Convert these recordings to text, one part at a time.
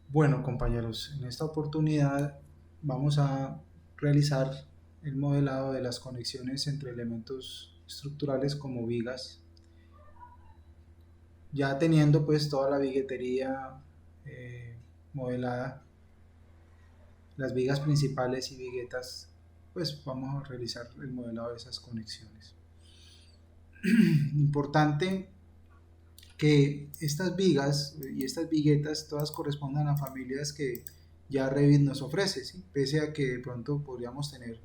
Bueno, compañeros, en esta oportunidad vamos a realizar el modelado de las conexiones entre elementos estructurales como vigas, ya teniendo pues toda la viguetería modelada, las vigas principales y viguetas, pues vamos a realizar el modelado de esas conexiones. Importante que estas vigas y estas viguetas todas correspondan a familias que ya Revit nos ofrece, ¿sí? Pese a que de pronto podríamos tener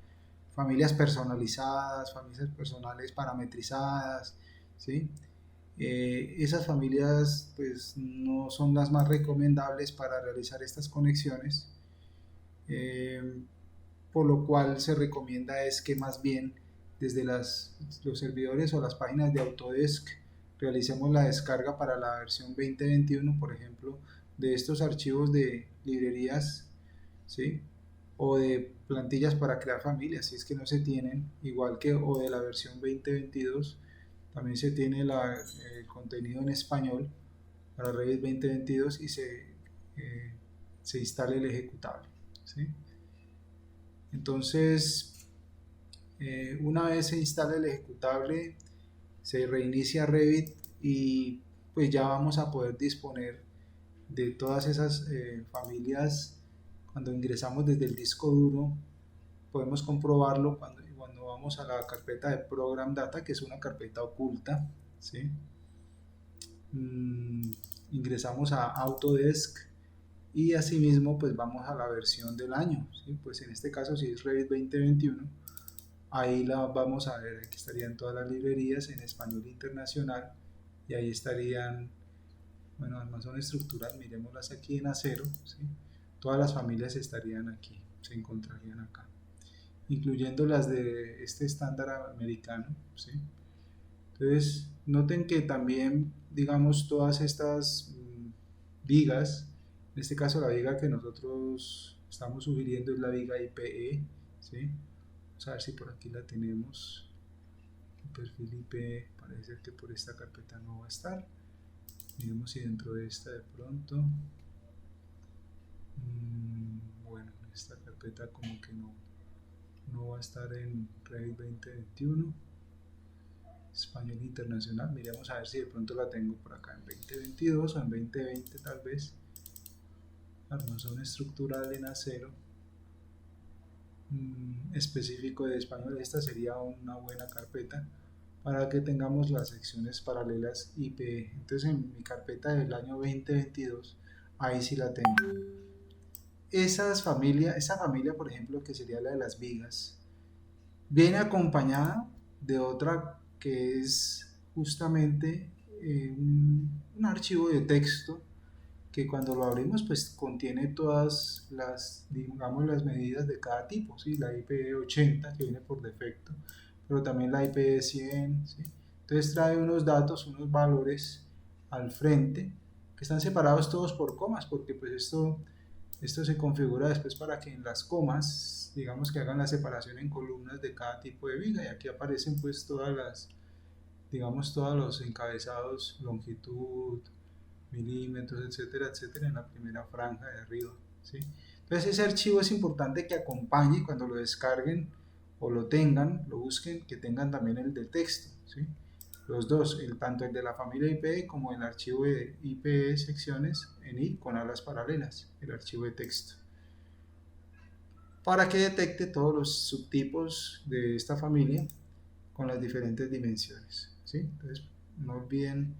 familias personalizadas, familias personales parametrizadas, ¿sí? Esas familias pues no son las más recomendables para realizar estas conexiones, eh, por lo cual se recomienda es que más bien desde los servidores o las páginas de Autodesk realicemos la descarga para la versión 2021, por ejemplo, de estos archivos de librerías, ¿sí? O de plantillas para crear familias, si es que no se tienen, igual que o de la versión 2022, también se tiene el contenido en español para Revit 2022 y se instala el ejecutable, ¿sí? Entonces, una vez se instala el ejecutable, se reinicia Revit y pues ya vamos a poder disponer de todas esas familias. Cuando ingresamos desde el disco duro, podemos comprobarlo cuando vamos a la carpeta de Program Data, que es una carpeta oculta, ¿sí? Mm, ingresamos a Autodesk y asimismo pues vamos a la versión del año, ¿sí? Pues en este caso si es Revit 2021, ahí la vamos a ver, aquí estarían todas las librerías en español internacional y ahí estarían, bueno, Amazon estructural, miremoslas aquí en acero, ¿sí? Todas las familias estarían aquí, se encontrarían acá, incluyendo las de este estándar americano, ¿sí? Entonces, noten que también, digamos, todas estas vigas, en este caso la viga que nosotros estamos sugiriendo es la viga IPE, ¿sí? Vamos a ver si por aquí la tenemos. El perfil IP parece que por esta carpeta no va a estar. Miremos si dentro de esta de pronto. Bueno, esta carpeta como que no va a estar en Revit 2021. Español internacional. Miremos a ver si de pronto la tengo por acá en 2022 o en 2020 tal vez. Armazón estructural en acero. Específico de español. Esta sería una buena carpeta para que tengamos las secciones paralelas IP. Entonces en mi carpeta del año 2022, ahí sí la tengo. Esa familia, por ejemplo, que sería la de las vigas, viene acompañada de otra que es justamente un archivo de texto que cuando lo abrimos pues contiene todas las, digamos, las medidas de cada tipo, ¿sí? La IP 80 que viene por defecto, pero también la IP 100, ¿sí? Entonces trae unos datos, unos valores al frente que están separados todos por comas, porque pues esto se configura después para que en las comas, digamos que hagan la separación en columnas de cada tipo de viga y aquí aparecen pues todas las, digamos, todos los encabezados, longitud, milímetros, etcétera, etcétera, en la primera franja de arriba, ¿sí? Entonces ese archivo es importante que acompañe cuando lo descarguen o lo tengan, lo busquen, que tengan también el de texto, ¿sí? Los dos, tanto el de la familia IPE como el archivo de IPE secciones en I con alas paralelas, el archivo de texto, para que detecte todos los subtipos de esta familia con las diferentes dimensiones, ¿sí? Entonces no olviden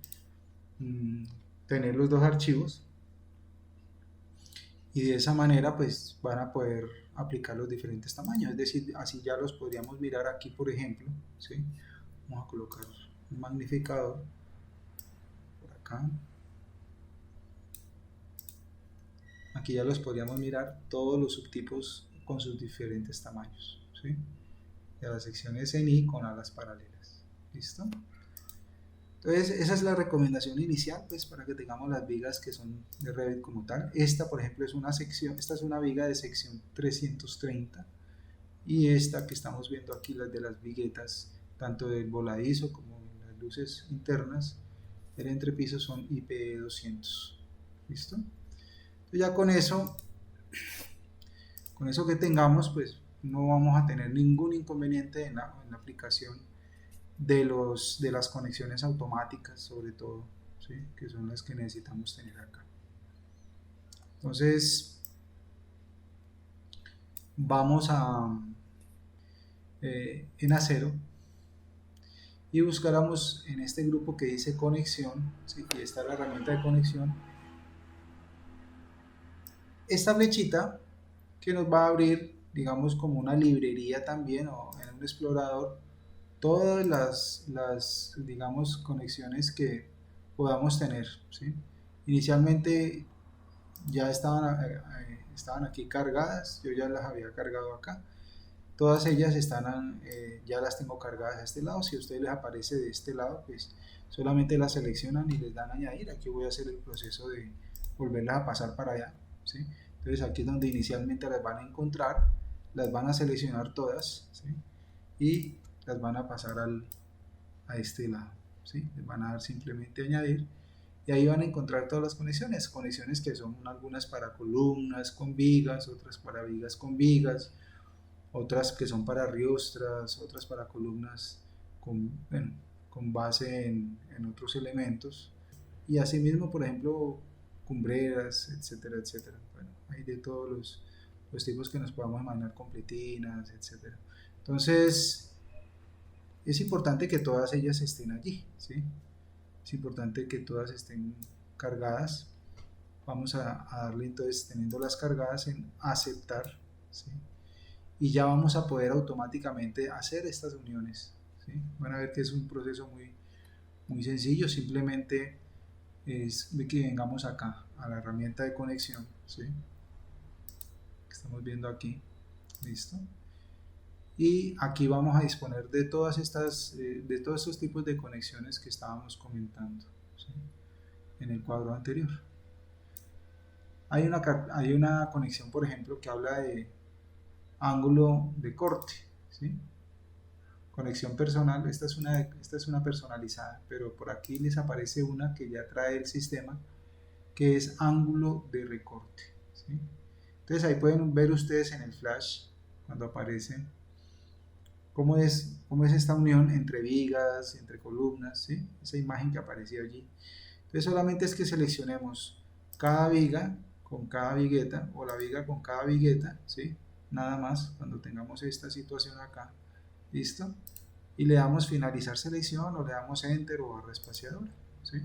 mmm, tener los dos archivos y de esa manera pues van a poder aplicar los diferentes tamaños, es decir, así ya los podríamos mirar aquí, por ejemplo, ¿sí? Vamos a colocar un magnificador por acá, aquí ya los podríamos mirar todos los subtipos con sus diferentes tamaños, ¿sí? De las secciones en I con alas paralelas, ¿listo? Entonces, esa es la recomendación inicial, pues, para que tengamos las vigas que son de Revit como tal. Esta, por ejemplo, es una sección, esta es una viga de sección 330 y esta que estamos viendo aquí, las de las viguetas, tanto del voladizo como las luces internas del entrepiso son IPE 200. ¿Listo? Ya con eso que tengamos, pues no vamos a tener ningún inconveniente en la aplicación de las conexiones automáticas, sobre todo, ¿sí? Que son las que necesitamos tener acá. Entonces, vamos en acero y buscáramos en este grupo que dice conexión, ¿sí? Y está la herramienta de conexión, esta flechita que nos va a abrir, digamos, como una librería también o en un explorador, todas digamos, conexiones que podamos tener, ¿sí? Inicialmente ya estaban aquí cargadas, yo ya las había cargado acá. Todas ellas ya las tengo cargadas a este lado. Si a ustedes les aparece de este lado, pues solamente las seleccionan y les dan a añadir. Aquí voy a hacer el proceso de volverlas a pasar para allá, ¿sí? Entonces aquí es donde inicialmente las van a encontrar, las van a seleccionar todas, ¿sí? Y las van a pasar a este lado, ¿sí? Les van a dar simplemente añadir y ahí van a encontrar todas las conexiones que son algunas para columnas con vigas, otras para vigas con vigas, otras que son para riostras, otras para columnas bueno, con base en otros elementos, y asimismo, por ejemplo, cumbreras, etcétera, etcétera. Bueno, hay de todos los tipos que nos podamos imaginar, completinas, etcétera. Entonces, es importante que todas ellas estén allí, ¿sí? Es importante que todas estén cargadas. Vamos a darle entonces, teniendo las cargadas, en aceptar, ¿sí? Y ya vamos a poder automáticamente hacer estas uniones, ¿sí? Van a ver que es un proceso muy sencillo, simplemente es de que vengamos acá a la herramienta de conexión, ¿sí? Que estamos viendo aquí, listo. Y aquí vamos a disponer de de todos estos tipos de conexiones que estábamos comentando, ¿sí? En el cuadro anterior. Hay una conexión, por ejemplo, que habla de ángulo de corte, ¿sí? Conexión personal, esta es una personalizada, pero por aquí les aparece una que ya trae el sistema, que es ángulo de recorte, ¿sí? Entonces ahí pueden ver ustedes en el flash, cuando aparece, cómo es esta unión entre vigas, entre columnas, ¿sí? Esa imagen que aparecía allí. Entonces solamente es que seleccionemos cada viga con cada vigueta o la viga con cada vigueta, ¿sí? Nada más cuando tengamos esta situación acá, ¿listo? Y le damos finalizar selección o le damos enter o barra espaciadora, ¿sí?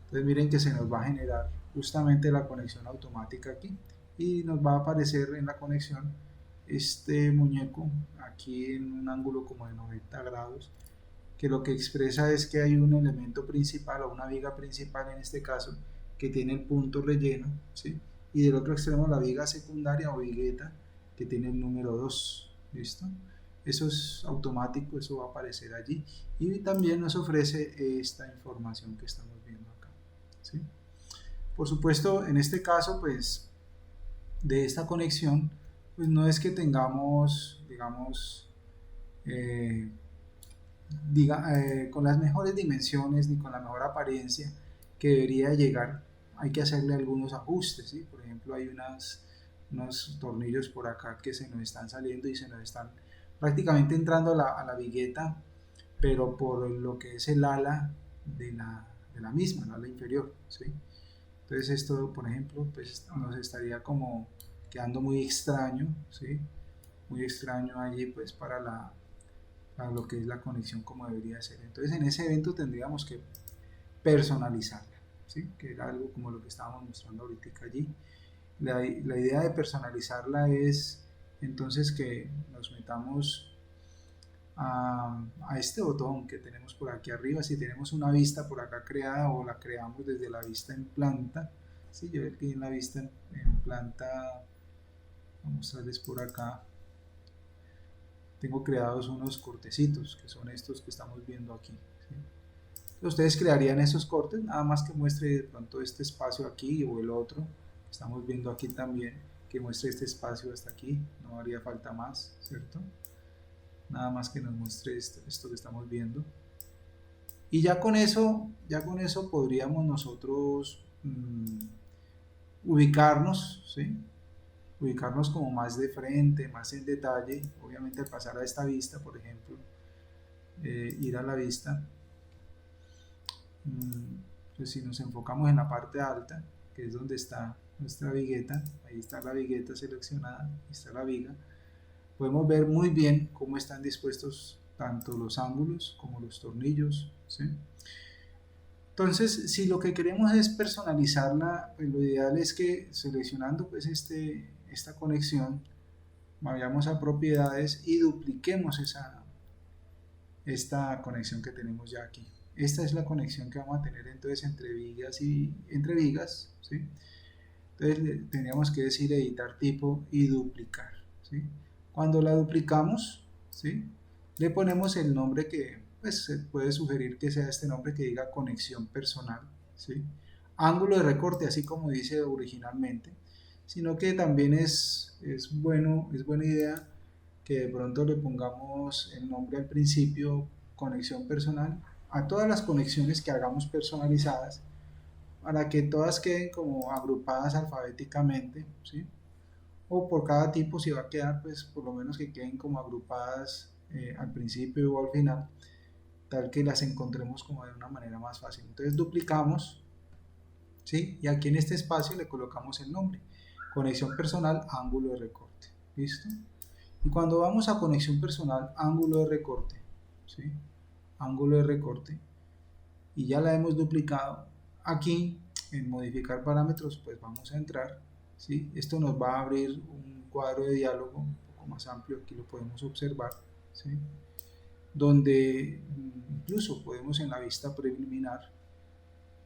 Entonces miren que se nos va a generar justamente la conexión automática aquí y nos va a aparecer en la conexión este muñeco aquí en un ángulo como de 90 grados, que lo que expresa es que hay un elemento principal o una viga principal en este caso que tiene el punto relleno, ¿sí? Y del otro extremo la viga secundaria o vigueta que tiene el número 2, ¿listo? Eso es automático, eso va a aparecer allí y también nos ofrece esta información que estamos viendo acá, ¿sí? Por supuesto, en este caso, pues de esta conexión, pues no es que tengamos, digamos, eh, con las mejores dimensiones ni con la mejor apariencia que debería llegar. Hay que hacerle algunos ajustes, ¿sí? Por ejemplo, hay unos tornillos por acá que se nos están saliendo y se nos están prácticamente entrando a la vigueta, pero por lo que es el ala de la misma, el ala inferior, ¿sí? Entonces esto, por ejemplo, pues nos estaría como quedando muy extraño, ¿sí? Muy extraño allí pues para lo que es la conexión como debería ser. Entonces en ese evento tendríamos que personalizarla, ¿sí? Que era algo como lo que estábamos mostrando ahorita allí. La idea de personalizarla es entonces que nos metamos a este botón que tenemos por aquí arriba. Si tenemos una vista por acá creada o la creamos desde la vista en planta, ¿sí? Yo aquí en la vista en planta, vamos a mostrarles por acá, tengo creados unos cortecitos que son estos que estamos viendo aquí, ¿sí? Ustedes crearían esos cortes, nada más que muestre de pronto este espacio aquí o el otro que estamos viendo aquí también, que muestre este espacio hasta aquí, no haría falta más, ¿cierto? Nada más que nos muestre esto que estamos viendo. Y ya con eso podríamos nosotros ubicarnos, ¿sí? Ubicarnos como más de frente, más en detalle, obviamente al pasar a esta vista, por ejemplo, ir a la vista, pues si nos enfocamos en la parte alta, que es donde está nuestra vigueta, ahí está la vigueta seleccionada, ahí está la viga, podemos ver muy bien cómo están dispuestos tanto los ángulos como los tornillos, ¿sí? Entonces, si lo que queremos es personalizarla, pues lo ideal es que seleccionando pues esta conexión, vayamos a propiedades y dupliquemos esta conexión que tenemos ya aquí. Esta es la conexión que vamos a tener entonces entre vigas y entre vigas, ¿sí? Entonces tendríamos que decir editar tipo y duplicar, ¿sí? Cuando la duplicamos, ¿sí? Le ponemos el nombre que pues, se puede sugerir que sea este nombre que diga conexión personal, ¿sí? Ángulo de recorte, así como dice originalmente, sino que también es buena idea que de pronto le pongamos el nombre al principio, conexión personal, a todas las conexiones que hagamos personalizadas, para que todas queden como agrupadas alfabéticamente, ¿sí? O por cada tipo, si va a quedar, pues por lo menos que queden como agrupadas al principio o al final, tal que las encontremos como de una manera más fácil. Entonces duplicamos, ¿sí? Y aquí en este espacio le colocamos el nombre, conexión personal, ángulo de recorte, ¿listo? Y cuando vamos a conexión personal, ángulo de recorte, ¿sí? Ángulo de recorte, y ya la hemos duplicado, aquí en modificar parámetros, pues vamos a entrar, ¿sí? Esto nos va a abrir un cuadro de diálogo un poco más amplio, aquí lo podemos observar, ¿sí? Donde incluso podemos en la vista preliminar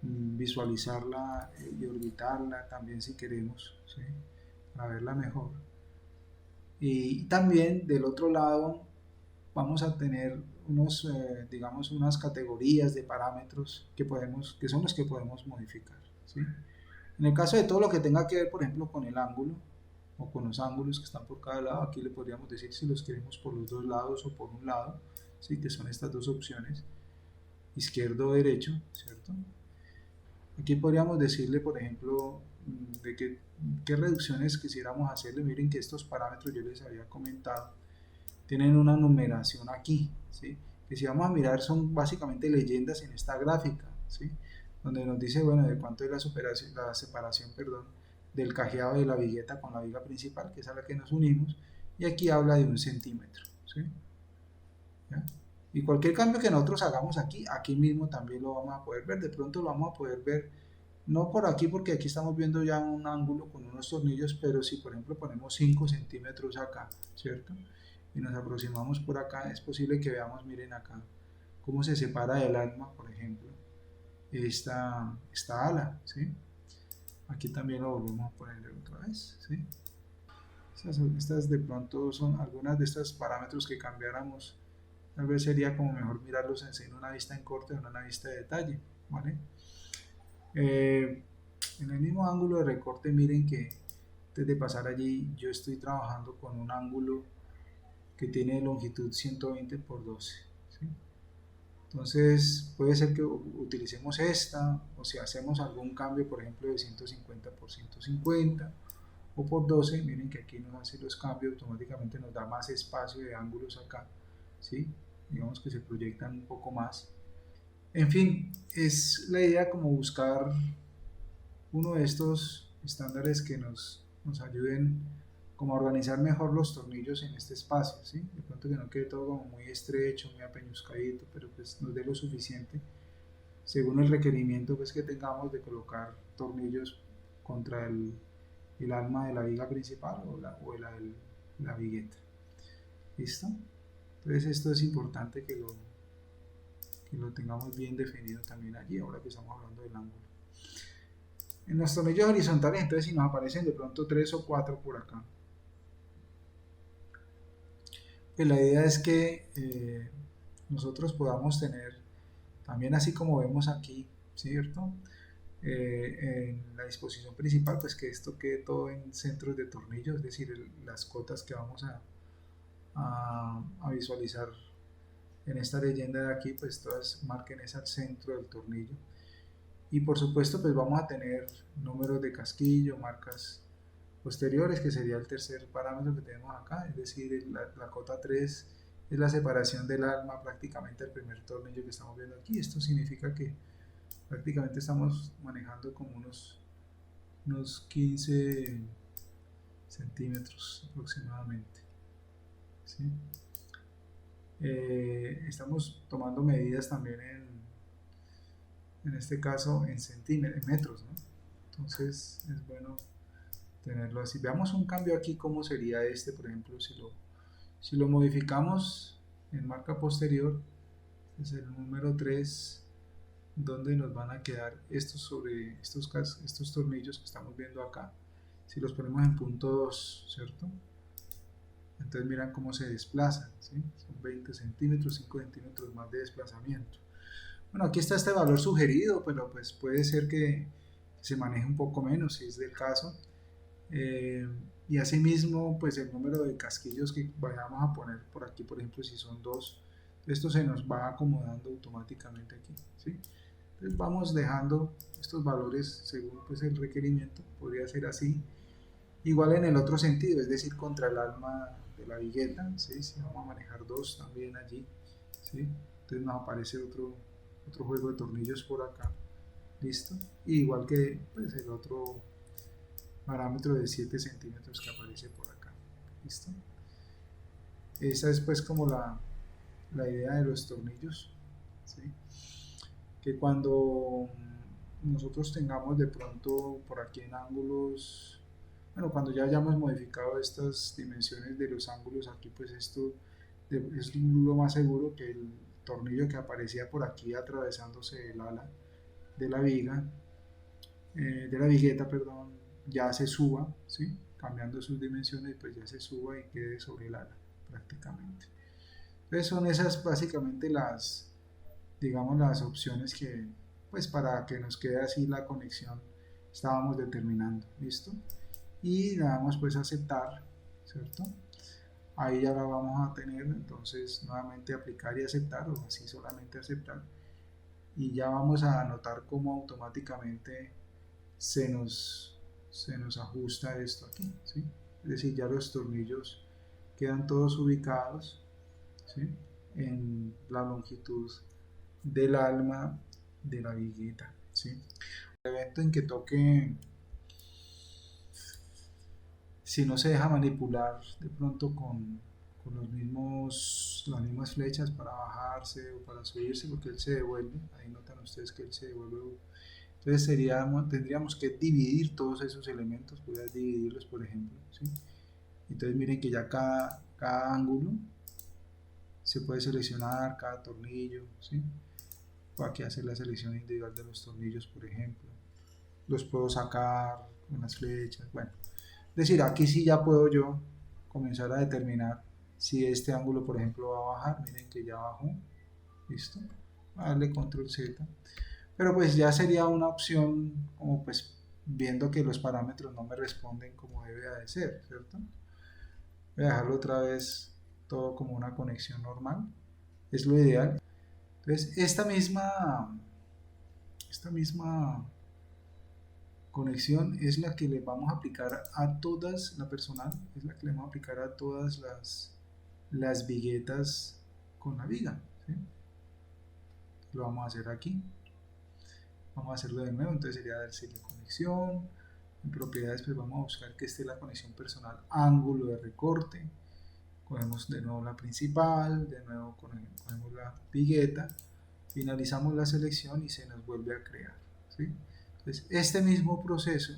visualizarla y orbitarla también si queremos, ¿sí? Para verla mejor. Y también del otro lado vamos a tener digamos, unas categorías de parámetros que son los que podemos modificar, ¿sí? En el caso de todo lo que tenga que ver, por ejemplo, con el ángulo o con los ángulos que están por cada lado, aquí le podríamos decir si los queremos por los dos lados o por un lado, ¿sí? Que son estas dos opciones, izquierdo o derecho, ¿cierto? Aquí podríamos decirle, por ejemplo, de qué reducciones quisiéramos hacerle. Miren que estos parámetros yo les había comentado tienen una numeración aquí, ¿sí? Que si vamos a mirar son básicamente leyendas en esta gráfica, ¿sí? Donde nos dice, bueno, de cuánto es la separación, perdón, del cajeado de la vigueta con la viga principal, que es a la que nos unimos, y aquí habla de 1 centímetro, ¿sí? ¿Ya? Y cualquier cambio que nosotros hagamos aquí mismo también lo vamos a poder ver, de pronto lo vamos a poder ver, no por aquí porque aquí estamos viendo ya un ángulo con unos tornillos, pero si por ejemplo ponemos 5 centímetros acá, ¿cierto? Y nos aproximamos por acá, es posible que veamos, miren acá, cómo se separa del alma, por ejemplo, esta ala, ¿sí? Aquí también lo volvemos a poner otra vez, ¿sí? Estas de pronto son algunas de estos parámetros que cambiáramos. Tal vez sería como mejor mirarlos en una vista en corte o en una vista de detalle, ¿vale? En el mismo ángulo de recorte, miren que antes de pasar allí, yo estoy trabajando con un ángulo que tiene longitud 120 por 12, ¿sí? Entonces puede ser que utilicemos esta, o si hacemos algún cambio, por ejemplo, de 150 por 150 o por 12, miren que aquí nos hace los cambios, automáticamente nos da más espacio de ángulos acá, ¿sí? Digamos que se proyectan un poco más. En fin, es la idea como buscar uno de estos estándares que nos ayuden como a organizar mejor los tornillos en este espacio, ¿sí? De pronto que no quede todo como muy estrecho, muy apeñuscadito, pero pues nos dé lo suficiente según el requerimiento pues que tengamos de colocar tornillos contra el alma de la viga principal la vigueta. ¿Listo? Entonces esto es importante que lo tengamos bien definido también allí, ahora que estamos hablando del ángulo. En los tornillos horizontales, entonces si nos aparecen de pronto 3 o 4 por acá, pues la idea es que nosotros podamos tener, también así como vemos aquí, ¿cierto? En la disposición principal, pues que esto quede todo en centros de tornillo, es decir, las cotas que vamos a visualizar en esta leyenda de aquí, pues todas marquen ese al centro del tornillo. Y por supuesto pues vamos a tener números de casquillo, marcas posteriores, que sería el tercer parámetro que tenemos acá, es decir, la cota 3 es la separación del alma prácticamente al primer tornillo que estamos viendo aquí. Esto significa que prácticamente estamos manejando como unos 15 centímetros aproximadamente, ¿sí? Estamos tomando medidas también en este caso en centímetros, en metros, ¿no? Entonces es bueno tenerlo así. Veamos un cambio aquí, cómo sería este, por ejemplo, si lo modificamos en marca posterior, es el número 3, donde nos van a quedar estos sobre estos tornillos que estamos viendo acá. Si los ponemos en punto 2, ¿cierto? Entonces miran cómo se desplazan, ¿sí? Son 20 centímetros, 5 centímetros más de desplazamiento. Bueno, aquí está este valor sugerido, pero pues puede ser que se maneje un poco menos si es del caso. Y asimismo, pues el número de casquillos que vayamos a poner por aquí, por ejemplo, si son 2, esto se nos va acomodando automáticamente aquí, ¿sí? Entonces vamos dejando estos valores según pues el requerimiento, podría ser así. Igual en el otro sentido, es decir, contra el alma de la vigueta, ¿sí? Si vamos a manejar 2 también allí, ¿sí? Entonces nos aparece otro juego de tornillos por acá, listo. Y igual que pues, el otro parámetro de 7 centímetros que aparece por acá, listo. Esa es pues como la idea de los tornillos, ¿sí? Que cuando nosotros tengamos de pronto por aquí en ángulos, bueno, cuando ya hayamos modificado estas dimensiones de los ángulos aquí, pues esto es lo más seguro que el tornillo que aparecía por aquí atravesándose el ala de la viga, de la vigueta, perdón, ya se suba, ¿sí? Cambiando sus dimensiones, pues ya se suba y quede sobre el ala prácticamente. Entonces son esas básicamente digamos, las opciones que, pues para que nos quede así la conexión, estábamos determinando, ¿listo? Y le damos pues a aceptar, ¿cierto? Ahí ya la vamos a tener, entonces nuevamente aplicar y aceptar, o así solamente aceptar, y ya vamos a notar cómo automáticamente se nos, se nos ajusta esto aquí, ¿sí? Es decir, ya los tornillos quedan todos ubicados, ¿sí? En la longitud del alma de la vigueta, ¿sí? El evento en que toque, si no se deja manipular de pronto con las mismas flechas para bajarse o para subirse, porque él se devuelve, ahí notan ustedes que él se devuelve. Entonces tendríamos que dividir todos esos elementos, voy a dividirlos por ejemplo, ¿sí? Entonces miren que ya cada ángulo se puede seleccionar, cada tornillo, ¿sí? O aquí hacer la selección individual de los tornillos, por ejemplo. Los puedo sacar con las flechas, bueno. Es decir, aquí sí ya puedo yo comenzar a determinar si este ángulo, por ejemplo, va a bajar. Miren que ya bajó, listo. Voy a darle control Z. Pero pues ya sería una opción como pues viendo que los parámetros no me responden como debe de ser, ¿cierto? Voy a dejarlo otra vez todo como una conexión normal, es lo ideal. Entonces esta misma conexión es la que le vamos a aplicar a todas, la personal es la que le vamos a aplicar a todas las viguetas con la viga, ¿sí? Lo vamos a hacer aquí, vamos a hacerlo de nuevo, entonces sería darse la conexión, en propiedades pues vamos a buscar que esté la conexión personal, ángulo de recorte, cogemos de nuevo la principal, de nuevo cogemos la vigueta, finalizamos la selección y se nos vuelve a crear, ¿sí? Entonces este mismo proceso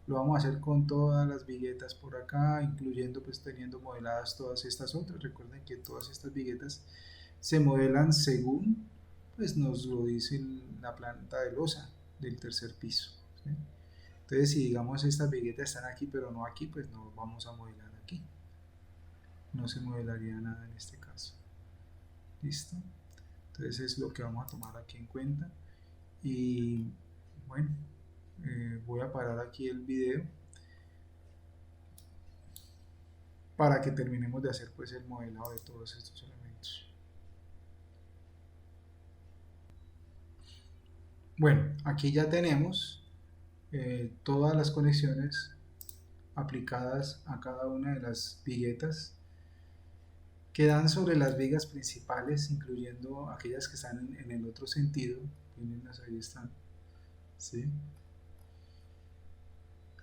lo vamos a hacer con todas las viguetas por acá, incluyendo pues teniendo modeladas todas estas otras. Recuerden que todas estas viguetas se modelan según pues nos lo dice la planta de losa del tercer piso, ¿sí? Entonces si digamos estas viguetas están aquí pero no aquí, pues no vamos a modelar aquí, no se modelaría nada en este caso, listo. Entonces es lo que vamos a tomar aquí en cuenta. Y bueno, voy a parar aquí el video para que terminemos de hacer pues el modelado de todos estos elementos. Bueno, aquí ya tenemos todas las conexiones aplicadas a cada una de las viguetas que dan sobre las vigas principales, incluyendo aquellas que están en el otro sentido. Ahí están, ¿sí?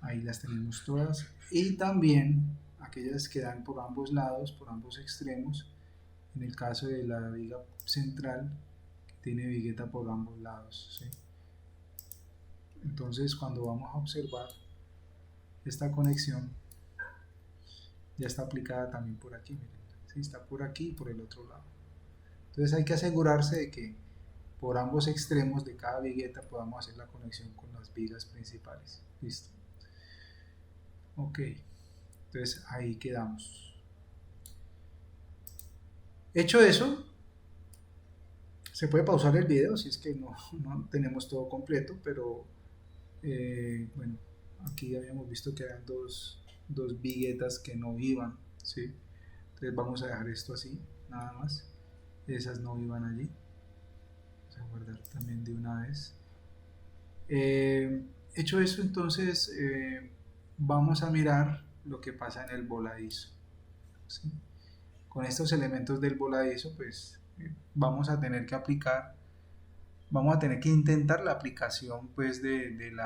Ahí las tenemos todas. Y también aquellas que dan por ambos lados, por ambos extremos, en el caso de la viga central, que tiene vigueta por ambos lados, ¿sí? Entonces, cuando vamos a observar esta conexión, ya está aplicada también por aquí, miren, ¿sí? Está por aquí y por el otro lado. Entonces hay que asegurarse de que por ambos extremos de cada vigueta podamos hacer la conexión con las vigas principales. Listo. Ok, entonces ahí quedamos. Hecho eso, se puede pausar el video si es que no tenemos todo completo, pero bueno, aquí habíamos visto que eran dos viguetas que no iban, ¿sí? Entonces vamos a dejar esto así, nada más. Esas no iban allí. Vamos a guardar también de una vez. Hecho eso, entonces vamos a mirar lo que pasa en el voladizo, ¿sí? Con estos elementos del voladizo, pues vamos a tener que aplicar, vamos a tener que intentar la aplicación pues del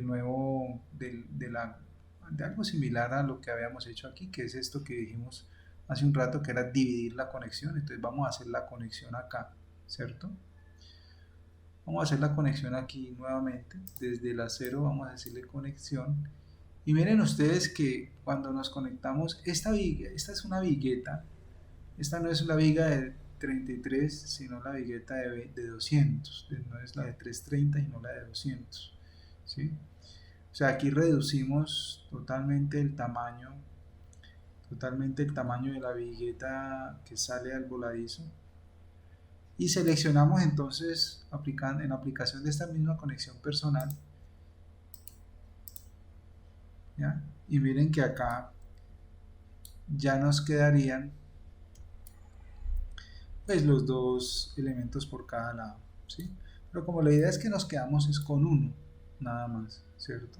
nuevo, de algo similar a lo que habíamos hecho aquí, que es esto que dijimos hace un rato, que era dividir la conexión. Entonces vamos a hacer la conexión acá, ¿cierto? Vamos a hacer la conexión aquí nuevamente, desde la 0 vamos a decirle conexión, y miren ustedes que cuando nos conectamos, esta es una vigueta, esta no es la viga de 33, sino la vigueta de 200, no es la de 330 sino la de 200, ¿sí? O sea, aquí reducimos totalmente el tamaño de la vigueta que sale al voladizo, y seleccionamos entonces en aplicación de esta misma conexión personal, ¿ya? Y miren que acá ya nos quedarían pues los dos elementos por cada lado, ¿sí? Pero como la idea es que nos quedamos es con uno, nada más, ¿cierto?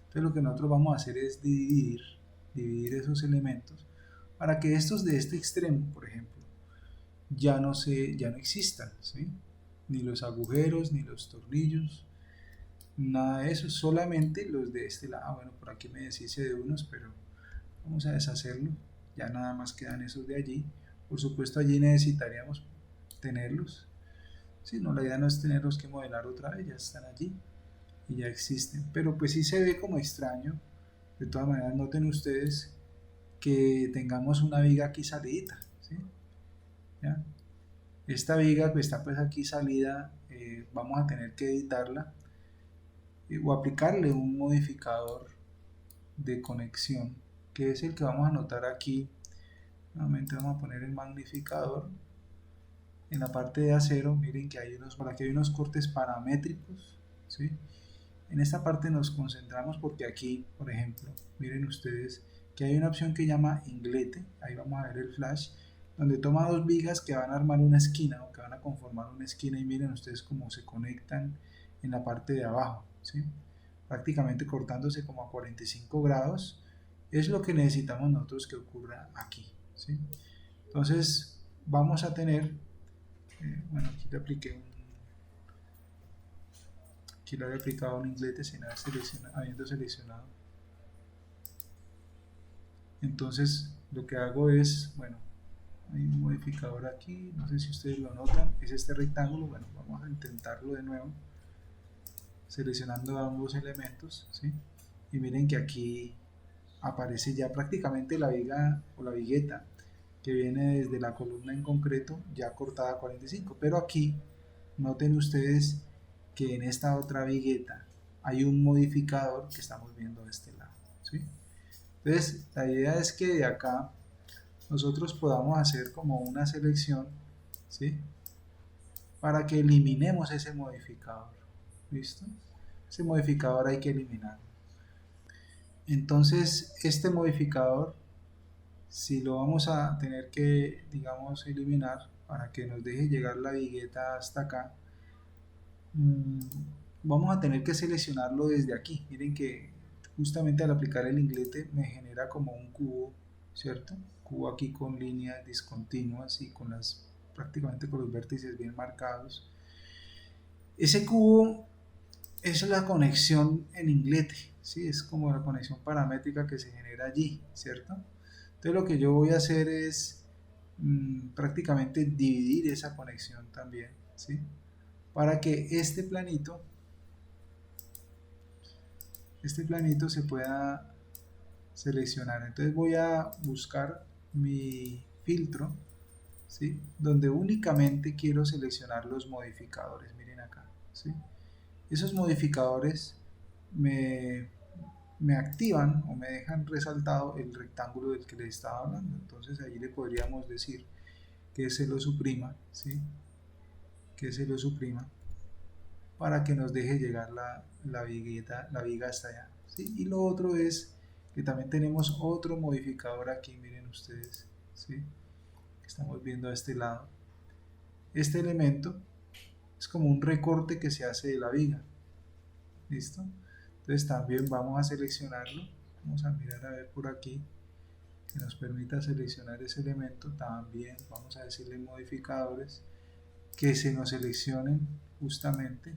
Entonces lo que nosotros vamos a hacer es dividir esos elementos para que estos de este extremo, por ejemplo, ya no existan, ¿sí? Ni los agujeros, ni los tornillos, nada de eso, solamente los de este lado. Bueno, por aquí me deshice de unos, pero vamos a deshacerlo, ya nada más quedan esos de allí. Por supuesto allí necesitaríamos tenerlos, si no, la idea no es tenerlos que modelar otra vez, ya están allí y ya existen, pero pues sí se ve como extraño. De todas maneras, noten ustedes que tengamos una viga aquí salidita, ¿sí? ¿Ya? Esta viga que está pues aquí salida, vamos a tener que editarla o aplicarle un modificador de conexión, que es el que vamos a anotar aquí. Nuevamente vamos a poner el magnificador en la parte de acero. Miren que por aquí hay unos cortes paramétricos, ¿sí? En esta parte nos concentramos porque aquí, por ejemplo, miren ustedes que hay una opción que llama inglete. Ahí vamos a ver el flash, donde toma dos vigas que van a armar una esquina o que van a conformar una esquina, y miren ustedes cómo se conectan en la parte de abajo, ¿sí? Prácticamente cortándose como a 45 grados. Es lo que necesitamos nosotros que ocurra aquí, ¿sí? Entonces vamos a tener, bueno, aquí le había aplicado un inglete sin habiendo seleccionado. Entonces lo que hago es, bueno, hay un modificador aquí, no sé si ustedes lo notan, es este rectángulo. Bueno, vamos a intentarlo de nuevo, seleccionando ambos elementos, ¿sí? Y miren que aquí aparece ya prácticamente la viga o la vigueta que viene desde la columna en concreto, ya cortada a 45, pero aquí noten ustedes que en esta otra vigueta hay un modificador que estamos viendo de este lado, ¿sí? Entonces la idea es que de acá nosotros podamos hacer como una selección, ¿sí? Para que eliminemos ese modificador, ¿listo? Ese modificador hay que eliminarlo. Entonces este modificador, si lo vamos a tener que, digamos, eliminar para que nos deje llegar la vigueta hasta acá, mm, vamos a tener que seleccionarlo desde aquí. Miren que justamente al aplicar el inglete me genera como un cubo, ¿cierto? Cubo aquí con líneas discontinuas y con las prácticamente con los vértices bien marcados. Ese cubo es la conexión en inglete, ¿sí? Es como la conexión paramétrica que se genera allí, ¿cierto? Entonces lo que yo voy a hacer es prácticamente dividir esa conexión también, ¿sí? Para que este planito se pueda seleccionar. Entonces voy a buscar mi filtro, ¿sí? Donde únicamente quiero seleccionar los modificadores. Miren acá, ¿sí? Esos modificadores me, me activan o me dejan resaltado el rectángulo del que les estaba hablando. Entonces ahí le podríamos decir que se lo suprima, ¿sí? Que se lo suprima para que nos deje llegar la viga hasta allá, ¿sí? Y lo otro es que también tenemos otro modificador aquí, miren ustedes, ¿sí? Estamos viendo a este lado. Este elemento es como un recorte que se hace de la viga, ¿listo? Entonces también vamos a seleccionarlo, vamos a mirar a ver por aquí que nos permita seleccionar ese elemento. También vamos a decirle modificadores que se nos seleccionen justamente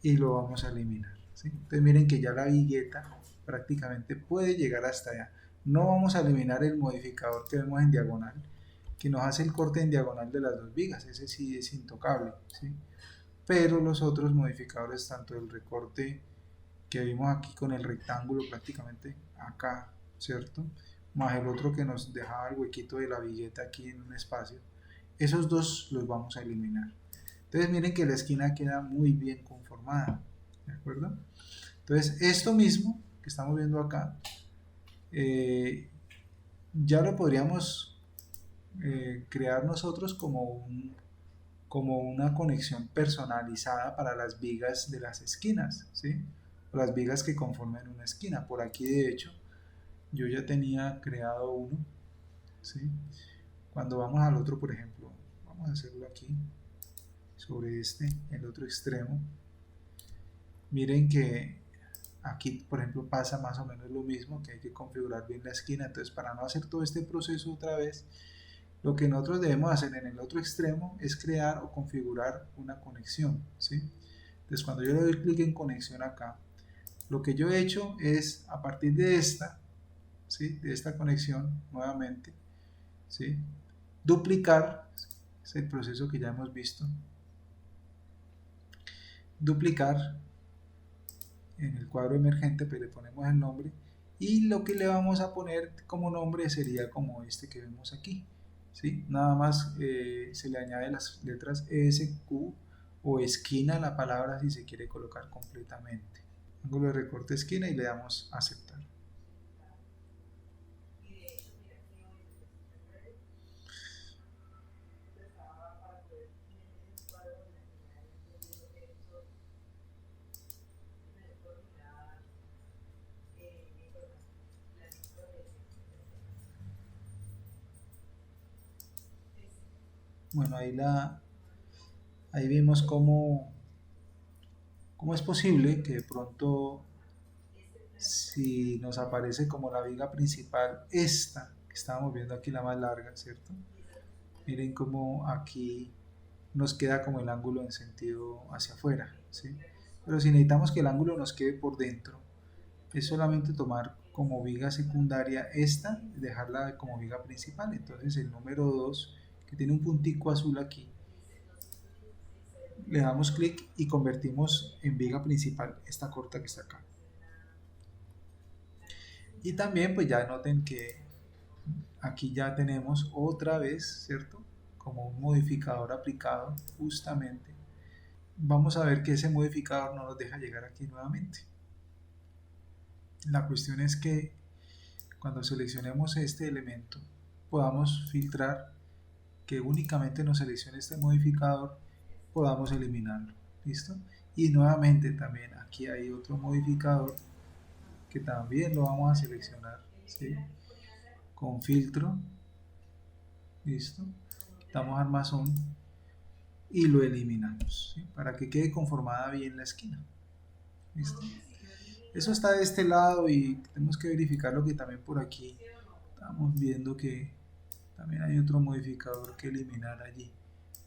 y lo vamos a eliminar, ¿sí? Entonces miren que ya la vigueta prácticamente puede llegar hasta allá. No vamos a eliminar el modificador que vemos en diagonal, que nos hace el corte en diagonal de las dos vigas, ese sí es intocable, ¿sí? Pero los otros modificadores, tanto el recorte que vimos aquí con el rectángulo prácticamente acá, ¿cierto? Más el otro que nos dejaba el huequito de la vigueta aquí en un espacio, esos dos los vamos a eliminar. Entonces miren que la esquina queda muy bien conformada, ¿de acuerdo? Entonces esto mismo que estamos viendo acá, ya lo podríamos crear nosotros como una conexión personalizada para las vigas de las esquinas, ¿sí? O las vigas que conforman una esquina. Por aquí de hecho yo ya tenía creado uno, ¿sí? Cuando vamos al otro, por ejemplo, vamos a hacerlo aquí sobre el otro extremo. Miren que aquí, por ejemplo, pasa más o menos lo mismo, que hay que configurar bien la esquina. Entonces, para no hacer todo este proceso otra vez, lo que nosotros debemos hacer en el otro extremo es crear o configurar una conexión, ¿sí? Entonces, cuando yo le doy clic en conexión acá, lo que yo he hecho es, a partir de esta, ¿sí? De esta conexión, nuevamente, ¿sí? Duplicar, es el proceso que ya hemos visto, duplicar en el cuadro emergente, pues le ponemos el nombre y lo que le vamos a poner como nombre sería como este que vemos aquí, ¿sí? Nada más se le añade las letras ESQ o esquina a la palabra si se quiere colocar completamente. Ángulo de recorte esquina y le damos a aceptar. Bueno, ahí vimos cómo es posible que de pronto si nos aparece como la viga principal, esta que estábamos viendo aquí, la más larga, ¿cierto? Miren cómo aquí nos queda como el ángulo en sentido hacia afuera, ¿sí? Pero si necesitamos que el ángulo nos quede por dentro, es solamente tomar como viga secundaria esta y dejarla como viga principal. Entonces el número 2 que tiene un puntico azul aquí, le damos clic y convertimos en viga principal esta corta que está acá. Y también pues ya noten que aquí ya tenemos otra vez, ¿cierto? Como un modificador aplicado justamente. Vamos a ver que ese modificador no nos deja llegar aquí nuevamente. La cuestión es que cuando seleccionemos este elemento podamos filtrar que únicamente nos seleccione este modificador, podamos eliminarlo, ¿listo? Y nuevamente también aquí hay otro modificador que también lo vamos a seleccionar, ¿sí? Con filtro, ¿listo? Quitamos armazón y lo eliminamos, ¿sí? Para que quede conformada bien la esquina. ¿Listo? Eso está de este lado y tenemos que verificar lo que también por aquí estamos viendo que también hay otro modificador que eliminar allí.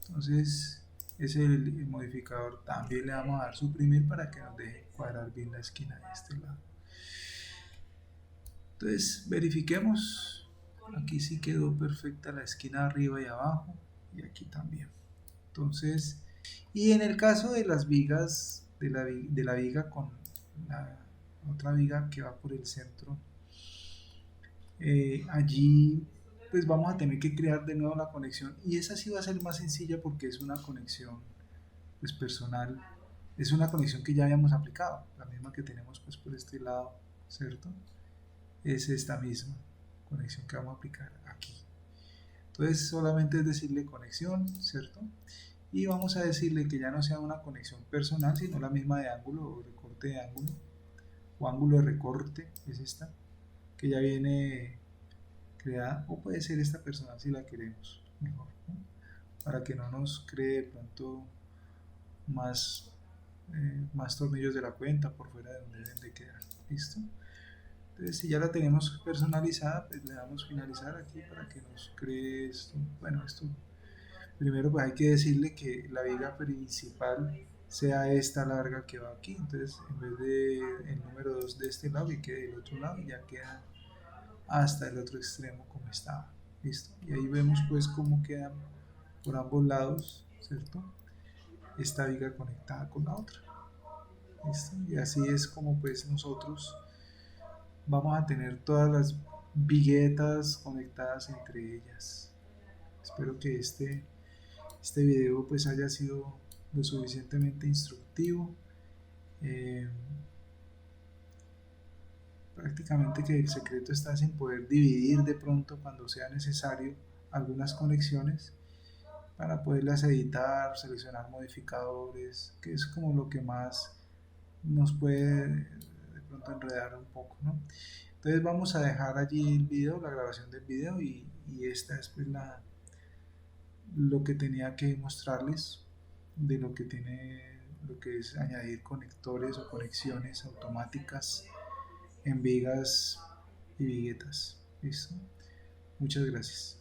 Entonces, ese el modificador también le vamos a dar suprimir para que nos deje cuadrar bien la esquina de este lado. Entonces, verifiquemos. Aquí sí quedó perfecta la esquina arriba y abajo, y aquí también. Entonces, y en el caso de las vigas, de la viga con la otra viga que va por el centro, allí pues vamos a tener que crear de nuevo la conexión, y esa sí va a ser más sencilla porque es una conexión pues personal, es una conexión que ya habíamos aplicado, la misma que tenemos pues por este lado, ¿cierto? Es esta misma conexión que vamos a aplicar aquí. Entonces solamente es decirle conexión, ¿cierto? Y vamos a decirle que ya no sea una conexión personal, sino la misma de ángulo o recorte de ángulo, o ángulo de recorte, es esta, que ya viene creada, o puede ser esta personal si la queremos mejor, ¿no? Para que no nos cree de pronto más, más tornillos de la cuenta por fuera de donde deben de quedar. ¿Listo? Entonces, si ya la tenemos personalizada, pues le damos finalizar aquí para que nos cree esto. Bueno, esto primero pues hay que decirle que la viga principal sea esta larga que va aquí. Entonces, en vez de el número 2 de este lado, que quede del otro lado y ya queda hasta el otro extremo como estaba. ¿Listo? Y ahí vemos pues cómo quedan por ambos lados, ¿cierto? Esta viga conectada con la otra. ¿Listo? Y así es como pues nosotros vamos a tener todas las viguetas conectadas entre ellas. Espero que este video pues haya sido lo suficientemente instructivo. Eh, Prácticamente que el secreto está en poder dividir de pronto cuando sea necesario algunas conexiones para poderlas editar, seleccionar modificadores, que es como lo que más nos puede de pronto enredar un poco, ¿no? Entonces vamos a dejar allí el video, la grabación del video, y esta es pues lo que tenía que mostrarles de lo que tiene, lo que es añadir conectores o conexiones automáticas en vigas y viguetas. ¿Listo? Muchas gracias.